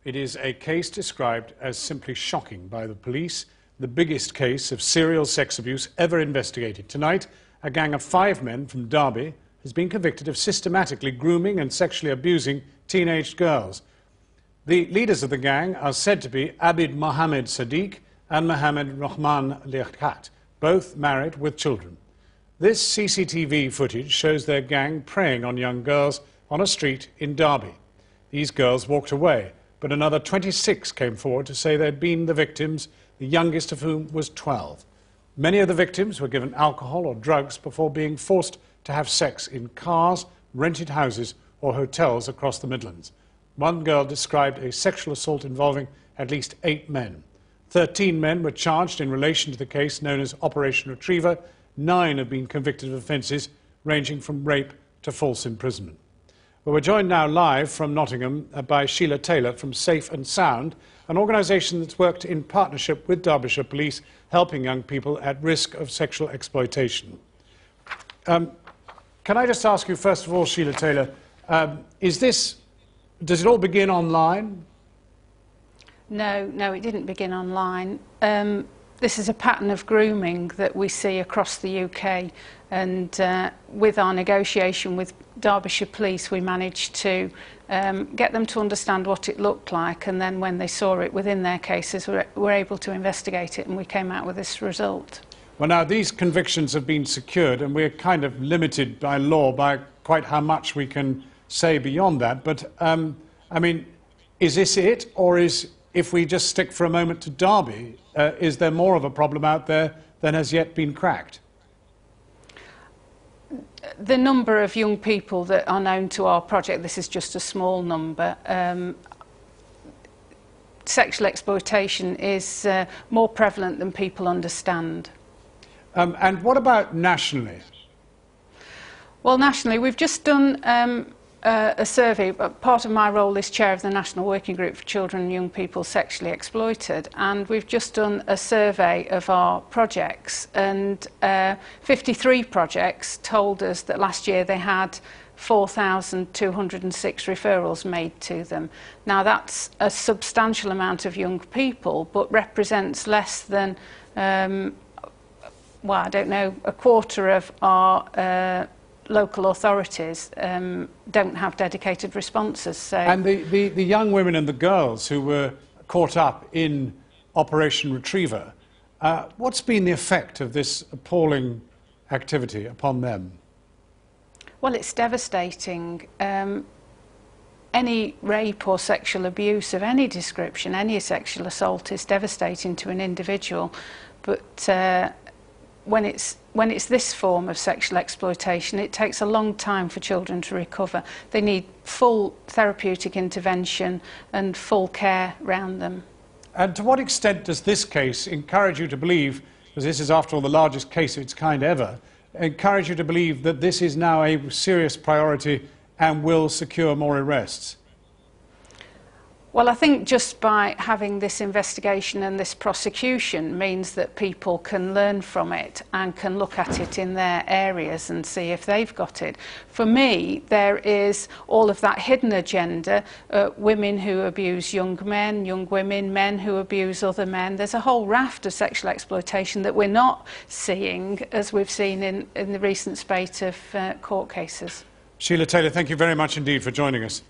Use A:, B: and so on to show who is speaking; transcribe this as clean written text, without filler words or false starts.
A: It is a case described as simply shocking by the police, the biggest case of serial sex abuse ever investigated. Tonight, a gang of 5 men from Derby has been convicted of systematically grooming and sexually abusing teenage girls. The leaders of the gang are said to be Abid Mohammed Sadiq and Mohammed Rahman Liaquat, both married with children. This CCTV footage shows their gang preying on young girls on a street in Derby. These girls walked away, but another 26 came forward to say they'd been the victims, the youngest of whom was 12. Many of the victims were given alcohol or drugs before being forced to have sex in cars, rented houses or hotels across the Midlands. One girl described a sexual assault involving at least 8 men. 13 men were charged in relation to the case known as Operation Retriever. 9 have been convicted of offences ranging from rape to false imprisonment. Well, we're joined now live from Nottingham by Sheila Taylor from Safe and Sound, an organisation that's worked in partnership with Derbyshire Police, helping young people at risk of sexual exploitation. Can I just ask you, first of all, Sheila Taylor, does it all begin online?
B: No, it didn't begin online. This is a pattern of grooming that we see across the UK, and with our negotiation with Derbyshire Police we managed to get them to understand what it looked like, and then when they saw it within their cases were able to investigate it, and we came out with this result.
A: Well, now these convictions have been secured and we're kind of limited by law by quite how much we can say beyond that, but I mean, is this it, or if we just stick for a moment to Derby, is there more of a problem out there than has yet been cracked?
B: The number of young people that are known to our project, this is just a small number. Sexual exploitation is more prevalent than people understand.
A: And what about nationally?
B: Well, nationally, we've just done a survey. Part of my role is chair of the National Working Group for Children and Young People Sexually Exploited, and we've just done a survey of our projects, and 53 projects told us that last year they had 4,206 referrals made to them. Now that's a substantial amount of young people, but represents less than well, I don't know, a quarter of our local authorities don't have dedicated responses. So.
A: And the young women and the girls who were caught up in Operation Retriever, what's been the effect of this appalling activity upon them?
B: Well, it's devastating. Any rape or sexual abuse of any description, any sexual assault is devastating to an individual, but when it's this form of sexual exploitation, it takes a long time for children to recover. They need full therapeutic intervention and full care around them.
A: And to what extent does this case encourage you to believe, because this is after all the largest case of its kind ever, encourage you to believe that this is now a serious priority and will secure more arrests?
B: Well, I think just by having this investigation and this prosecution means that people can learn from it and can look at it in their areas and see if they've got it. For me, there is all of that hidden agenda, women who abuse young men, young women, men who abuse other men. There's a whole raft of sexual exploitation that we're not seeing, as we've seen in the recent spate of court cases.
A: Sheila Taylor, thank you very much indeed for joining us.